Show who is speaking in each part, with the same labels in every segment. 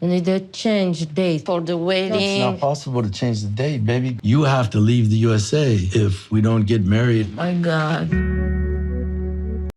Speaker 1: We need to change date for the wedding.
Speaker 2: It's not possible to change the date, baby. You have to leave the USA if we don't get married.
Speaker 1: My God.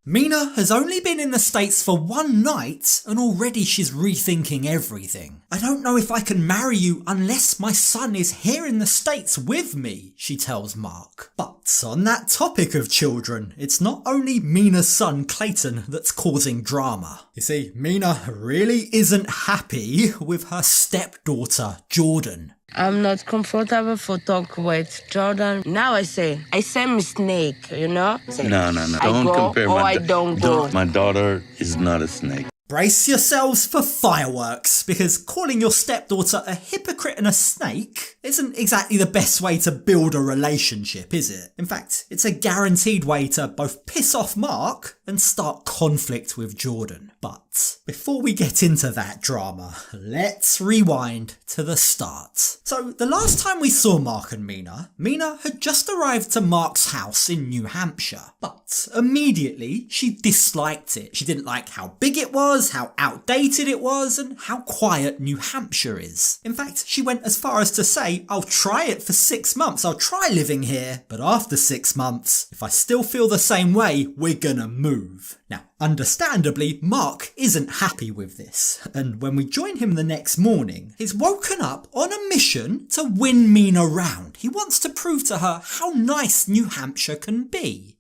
Speaker 3: Mina has only been in the States for one night and already she's rethinking everything. I don't know if I can marry you unless my son is here in the States with me, she tells Mark. But on that topic of children, it's not only Mina's son Clayton that's causing drama. You see, Mina really isn't happy with her stepdaughter Jordan.
Speaker 1: I'm not comfortable for talk with Jordan. Now I say snake, you know?
Speaker 2: No. Don't compare
Speaker 1: I don't go.
Speaker 2: My daughter is not a snake.
Speaker 3: Brace yourselves for fireworks, because calling your stepdaughter a hypocrite and a snake isn't exactly the best way to build a relationship, is it? In fact, it's a guaranteed way to both piss off Mark and start conflict with Jordan. But before we get into that drama, let's rewind to the start. So the last time we saw Mark and Mina had just arrived to Mark's house in New Hampshire. But immediately she disliked it. She didn't like how big it was, how outdated it was, and how quiet New Hampshire is. In fact, she went as far as to say, I'll try it for 6 months, I'll try living here, but after 6 months, if I still feel the same way, we're gonna move. Now, understandably, Mark isn't happy with this, and when we join him the next morning, he's woken up on a mission to win Mina round. He wants to prove to her how nice New Hampshire can be.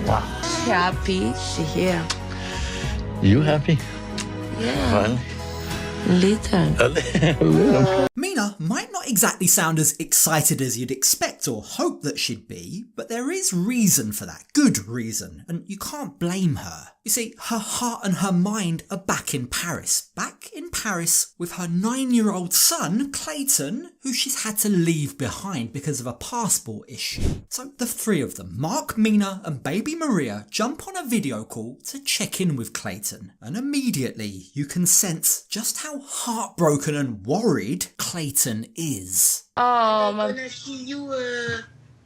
Speaker 2: Wow.
Speaker 1: She happy, she here.
Speaker 2: You happy?
Speaker 1: Yeah.
Speaker 2: Finally?
Speaker 1: Little.
Speaker 3: Mina might not exactly sound as excited as you'd expect or hope that she'd be, but there is reason for that, good reason, and you can't blame her. You see, her heart and her mind are back in Paris with her 9-year-old son, Clayton, who she's had to leave behind because of a passport issue. So the three of them, Mark, Mina and baby Maria, jump on a video call to check in with Clayton, and immediately you can sense just how heartbroken and worried Clayton is.
Speaker 1: Oh,
Speaker 4: I'm gonna see you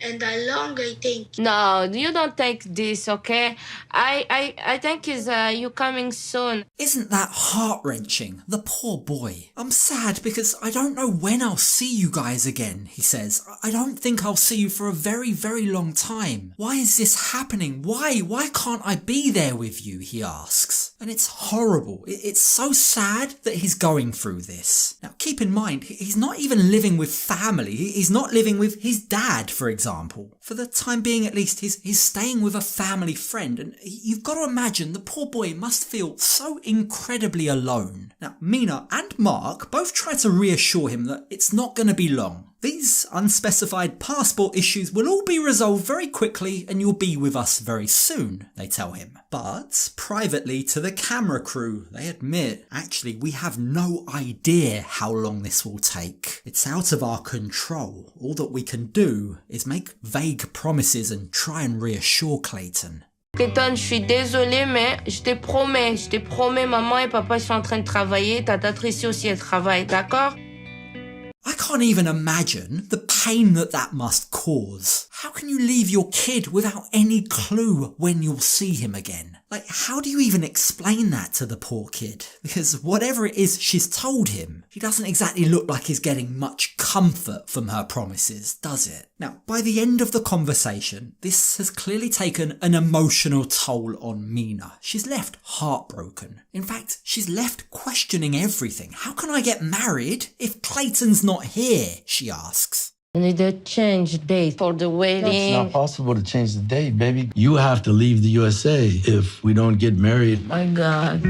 Speaker 4: and long, I think.
Speaker 1: No, you don't take this, okay? I think is you coming soon.
Speaker 3: Isn't that heart-wrenching? The poor boy. I'm sad because I don't know when I'll see you guys again, he says. I don't think I'll see you for a very, very long time. Why is this happening? Why can't I be there with you? He asks. And it's horrible. It's so sad that he's going through this. Now, keep in mind, he's not even living with family. He's not living with his dad, for example. For the time being, at least, he's staying with a family friend, and you've got to imagine the poor boy must feel so incredibly alone. Now, Mina and Mark both try to reassure him that it's not going to be long. These unspecified passport issues will all be resolved very quickly and you'll be with us very soon, they tell him. But privately to the camera crew, they admit, actually, we have no idea how long this will take. It's out of our control. All that we can do is make vague promises and try and reassure Clayton.
Speaker 1: Clayton, je suis désolée, mais je te promets, maman et papa ils sont en train de travailler, ta Tricia aussi elle travaille, d'accord?
Speaker 3: I can't even imagine the pain that must cause. How can you leave your kid without any clue when you'll see him again? Like, how do you even explain that to the poor kid? Because whatever it is she's told him, he doesn't exactly look like he's getting much comfort from her promises, does it? Now, by the end of the conversation, this has clearly taken an emotional toll on Mina. She's left heartbroken. In fact, she's left questioning everything. How can I get married if Clayton's not here? She asks.
Speaker 1: We need to change date for the wedding.
Speaker 2: It's not possible to change the date, baby. You have to leave the USA if we don't get married.
Speaker 1: My God.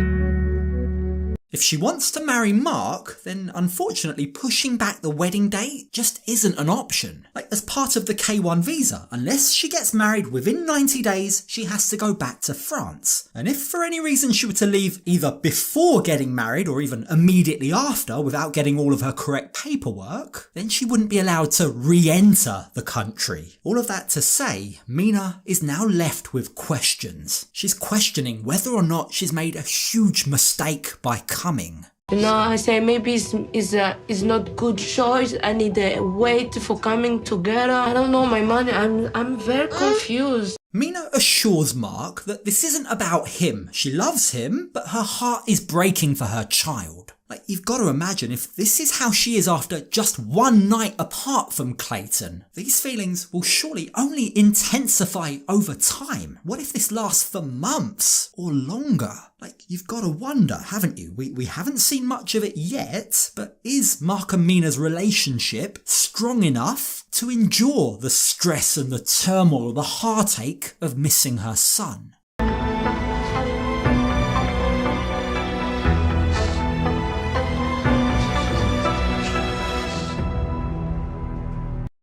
Speaker 3: If she wants to marry Mark, then unfortunately pushing back the wedding date just isn't an option. Like, as part of the K1 visa, unless she gets married within 90 days, she has to go back to France. And if for any reason she were to leave either before getting married or even immediately after without getting all of her correct paperwork, then she wouldn't be allowed to re-enter the country. All of that to say, Mina is now left with questions. She's questioning whether or not she's made a huge mistake by coming.
Speaker 1: No, I say maybe it's not good choice. I need to wait for coming together. I don't know, my money. I'm very confused.
Speaker 3: Mina assures Mark that this isn't about him. She loves him, but her heart is breaking for her child. Like, you've got to imagine if this is how she is after just one night apart from Clayton, these feelings will surely only intensify over time. What if this lasts for months or longer? Like, you've got to wonder, haven't you? We haven't seen much of it yet, but is Mark and Mina's relationship strong enough to endure the stress and the turmoil, the heartache of missing her son?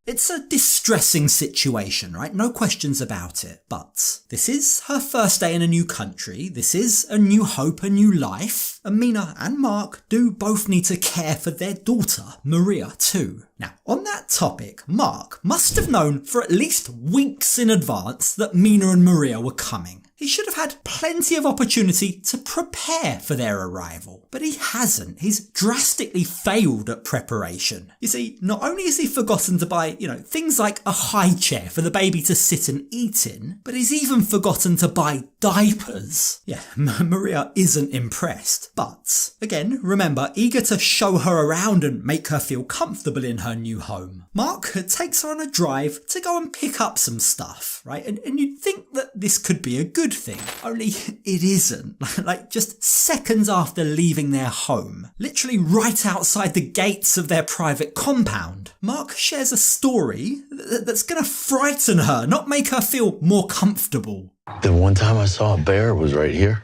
Speaker 3: It's a distressing situation, right? No questions about it. But this is her first day in a new country. This is a new hope, a new life. And Mina and Mark do both need to care for their daughter, Maria, too. Now, on that topic, Mark must have known for at least weeks in advance that Mina and Maria were coming. He should have had plenty of opportunity to prepare for their arrival, but he hasn't. He's drastically failed at preparation. You see, not only has he forgotten to buy, things like a high chair for the baby to sit and eat in, but he's even forgotten to buy diapers. Yeah, Maria isn't impressed, but again, remember, eager to show her around and make her feel comfortable in her new home, Mark takes her on a drive to go and pick up some stuff, right? And you'd think that this could be a good thing, only it isn't. Like, just seconds after leaving their home, literally right outside the gates of their private compound, Mark shares a story that's gonna frighten her, not make her feel more comfortable.
Speaker 2: The one time I saw a bear was right here.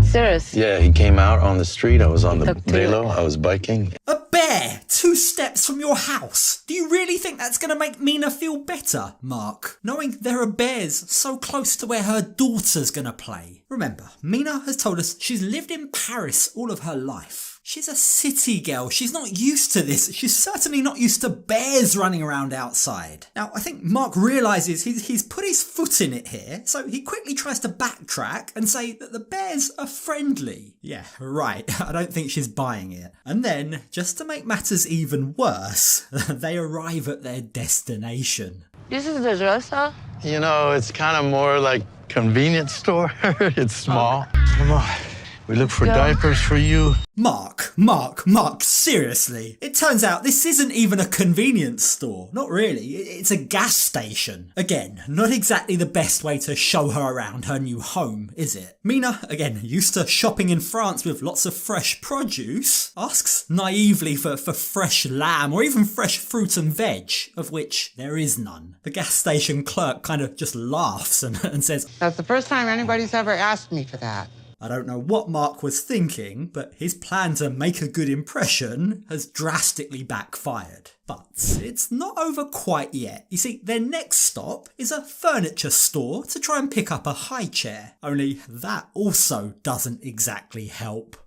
Speaker 1: Serious?
Speaker 2: Yeah, he came out on the street. I was on the Velo. I was biking.
Speaker 3: A bear 2 steps from your house. Do you really think that's going to make Mina feel better, Mark? Knowing there are bears so close to where her daughter's going to play. Remember, Mina has told us she's lived in Paris all of her life. She's a city girl. She's not used to this. She's certainly not used to bears running around outside. Now, I think Mark realises he's put his foot in it here, so he quickly tries to backtrack and say that the bears are friendly. Yeah, right. I don't think she's buying it. And then, just to make matters even worse, they arrive at their destination.
Speaker 1: This is the dresser?
Speaker 2: It's kind of more like convenience store. It's small. Come on. We look for diapers for you.
Speaker 3: Mark, seriously. It turns out this isn't even a convenience store. Not really. It's a gas station. Again, not exactly the best way to show her around her new home, is it? Mina, again, used to shopping in France with lots of fresh produce, asks naively for fresh lamb or even fresh fruit and veg, of which there is none. The gas station clerk kind of just laughs and says,
Speaker 5: "That's the first time anybody's ever asked me for that."
Speaker 3: I don't know what Mark was thinking, but his plan to make a good impression has drastically backfired. But it's not over quite yet. You see, their next stop is a furniture store to try and pick up a high chair. Only that also doesn't exactly help.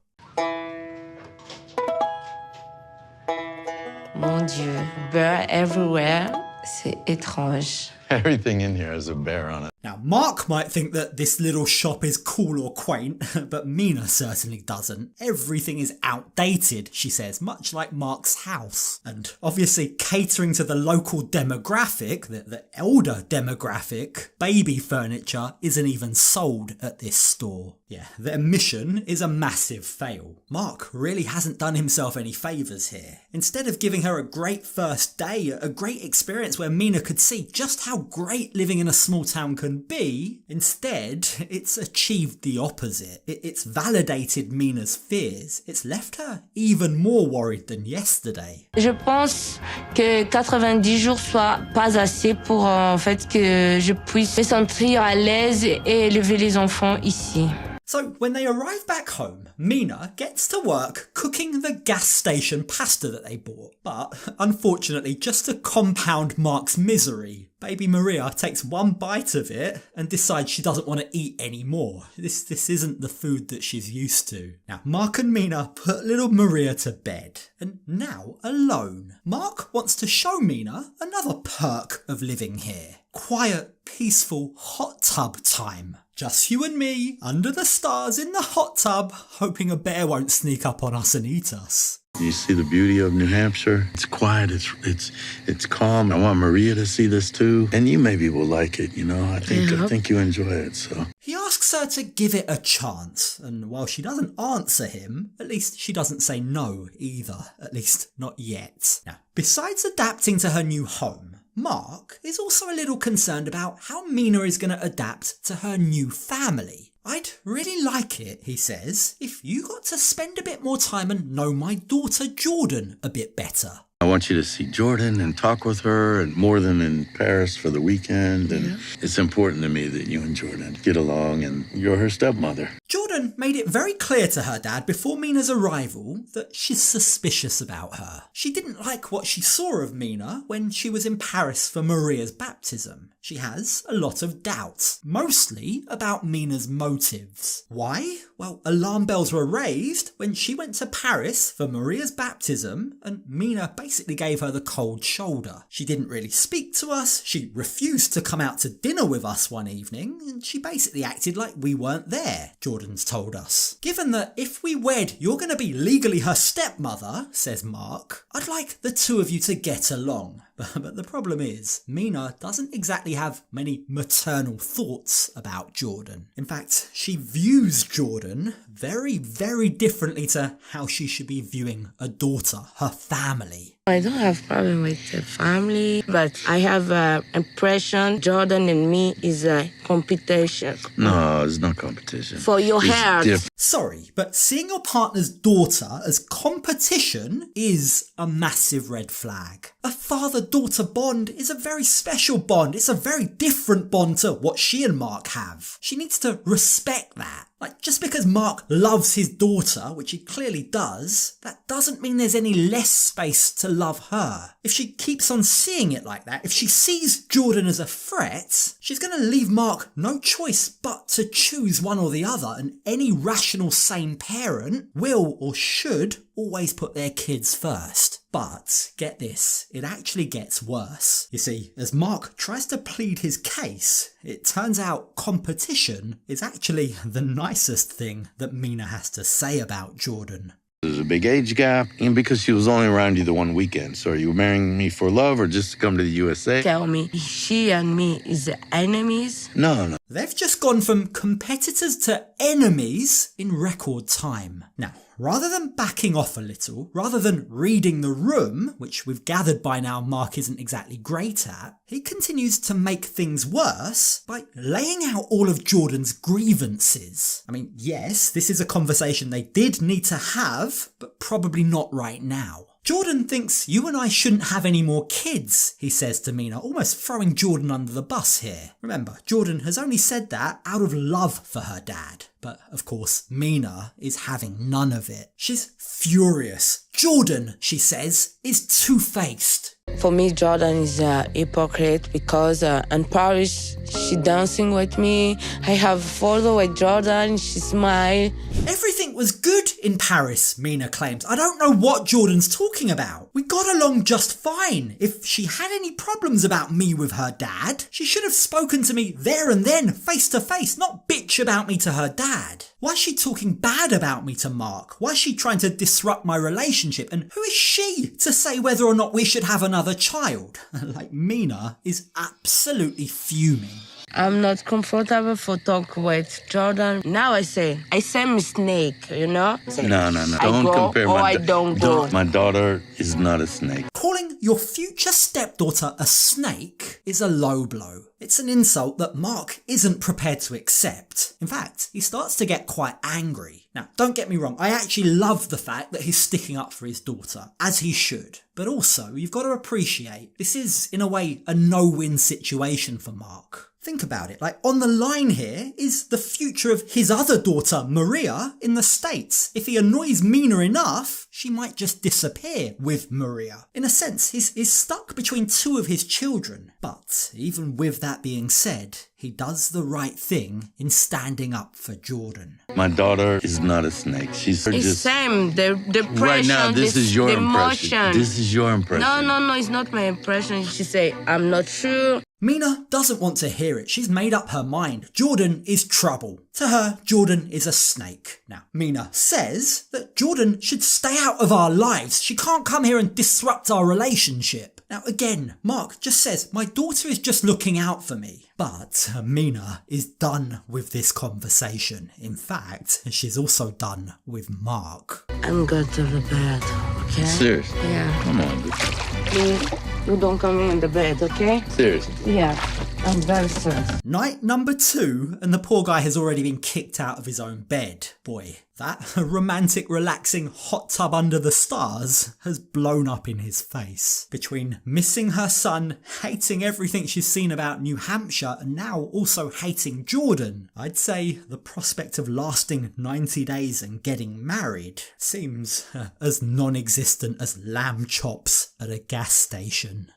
Speaker 1: Mon Dieu, beurre everywhere. C'est étrange.
Speaker 2: Everything in here has a bear on it.
Speaker 3: Now, Mark might think that this little shop is cool or quaint, but Mina certainly doesn't. Everything is outdated, she says, much like Mark's house. And obviously catering to the local demographic, the elder demographic, baby furniture isn't even sold at this store. Yeah, their mission is a massive fail. Mark really hasn't done himself any favours here. Instead of giving her a great first day, a great experience where Mina could see just how great living in a small town can be, instead, it's achieved the opposite. It's validated Mina's fears. It's left her even more worried than yesterday.
Speaker 1: Je pense que 90 jours soit pas assez pour en fait que je puisse me sentir à l'aise et élever les enfants ici.
Speaker 3: So when they arrive back home, Mina gets to work cooking the gas station pasta that they bought. But unfortunately, just to compound Mark's misery, baby Maria takes one bite of it and decides she doesn't want to eat any more. This isn't the food that she's used to. Now, Mark and Mina put little Maria to bed. And now, alone, Mark wants to show Mina another perk of living here. Quiet, peaceful hot tub time. Just you and me, under the stars in the hot tub, hoping a bear won't sneak up on us and eat us.
Speaker 2: You see the beauty of New Hampshire? It's quiet, it's calm. I want Maria to see this too. And you maybe will like it, I think you enjoy it, so.
Speaker 3: He asks asks her to give it a chance, and while she doesn't answer him, at least she doesn't say no either, at least not yet. Now, besides adapting to her new home, Mark is also a little concerned about how Mina is going to adapt to her new family. I'd really like it, he says, if you got to spend a bit more time and know my daughter Jordan a bit better.
Speaker 2: I want you to see Jordan and talk with her, and more than in Paris for the weekend. And it's important to me that you and Jordan get along, and you're her stepmother.
Speaker 3: Jordan made it very clear to her dad before Mina's arrival that she's suspicious about her. She didn't like what she saw of Mina when she was in Paris for Maria's baptism. She has a lot of doubts, mostly about Mina's motives. Why? Well, alarm bells were raised when she went to Paris for Maria's baptism and Mina basically gave her the cold shoulder. She didn't really speak to us, she refused to come out to dinner with us one evening, and she basically acted like we weren't there, Jordan's told us. Given that if we wed, you're going to be legally her stepmother, says Mark, I'd like the two of you to get along. But the problem is, Mina doesn't exactly have many maternal thoughts about Jordan. In fact, she views Jordan very, very differently to how she should be viewing a daughter, her family.
Speaker 1: I don't have problem with the family, but I have an impression Jordan and me is a competition.
Speaker 2: No, it's not competition.
Speaker 1: For your heart.
Speaker 3: Sorry, but seeing your partner's daughter as competition is a massive red flag. A father-daughter bond is a very special bond. It's a very different bond to what she and Mark have. She needs to respect that. Like, just because Mark loves his daughter, which he clearly does, that doesn't mean there's any less space to love her. If she keeps on seeing it like that, if she sees Jordan as a threat, she's going to leave Mark no choice but to choose one or the other, and any rational, sane parent will or should always put their kids first. But, get this, it actually gets worse. You see, as Mark tries to plead his case, it turns out competition is actually the nicest thing that Mina has to say about Jordan.
Speaker 2: There's a big age gap, and because she was only around you the one weekend. So are you marrying me for love or just to come to the USA?
Speaker 1: Tell me, she and me is enemies?
Speaker 2: No.
Speaker 3: They've just gone from competitors to enemies in record time. Now, rather than backing off a little, rather than reading the room, which we've gathered by now Mark isn't exactly great at, he continues to make things worse by laying out all of Jordan's grievances. I mean, yes, this is a conversation they did need to have, but probably not right now. Jordan thinks you and I shouldn't have any more kids, he says to Mina, almost throwing Jordan under the bus here. Remember, Jordan has only said that out of love for her dad. But, of course, Mina is having none of it. She's furious. Jordan, she says, is two-faced.
Speaker 1: For me, Jordan is a hypocrite because in Paris, she dancing with me. I have a photo with Jordan, she smile.
Speaker 3: Everything was good in Paris, Mina claims. I don't know what Jordan's talking about. We got along just fine. If she had any problems about me with her dad, she should have spoken to me there and then, face to face, not bitch about me to her dad. Why is she talking bad about me to Mark? Why is she trying to disrupt my relationship? And who is she to say whether or not we should have another child? Like, Mina is absolutely fuming.
Speaker 1: I'm not comfortable for talk with Jordan. Now I say mistake, you know?
Speaker 2: No. Don't compare
Speaker 1: I don't go.
Speaker 2: My daughter is not a snake.
Speaker 3: Calling your future stepdaughter a snake is a low blow. It's an insult that Mark isn't prepared to accept. In fact, he starts to get quite angry. Now, don't get me wrong, I actually love the fact that he's sticking up for his daughter, as he should. But also, you've got to appreciate, this is, in a way, a no-win situation for Mark. Think about it, like on the line here is the future of his other daughter, Maria, in the States. If he annoys Mina enough, she might just disappear with Maria. In a sense, he's stuck between two of his children. But even with that being said, he does the right thing in standing up for Jordan.
Speaker 2: My daughter is not a snake. She's
Speaker 1: it's
Speaker 2: just...
Speaker 1: same, the depression,
Speaker 2: right now, this is your impression.
Speaker 1: Emotion.
Speaker 2: This is your impression.
Speaker 1: No, it's not my impression. She say, I'm not sure.
Speaker 3: Mina doesn't want to hear it. She's made up her mind. Jordan is trouble. To her, Jordan is a snake. Now, Mina says that Jordan should stay out of our lives. She can't come here and disrupt our relationship. Now again, Mark just says, my daughter is just looking out for me. But Mina is done with this conversation. In fact, she's also done with Mark.
Speaker 1: I'm going to the bed, okay?
Speaker 2: Seriously?
Speaker 1: Yeah.
Speaker 2: Come on, dude.
Speaker 1: Please, you don't come in the bed, okay?
Speaker 2: Seriously.
Speaker 1: Yeah, I'm very serious.
Speaker 3: Night number 2, and the poor guy has already been kicked out of his own bed. Boy, that romantic, relaxing hot tub under the stars has blown up in his face. Between missing her son, hating everything she's seen about New Hampshire, and now also hating Jordan, I'd say the prospect of lasting 90 days and getting married seems as non-existent as lamb chops at a gas station.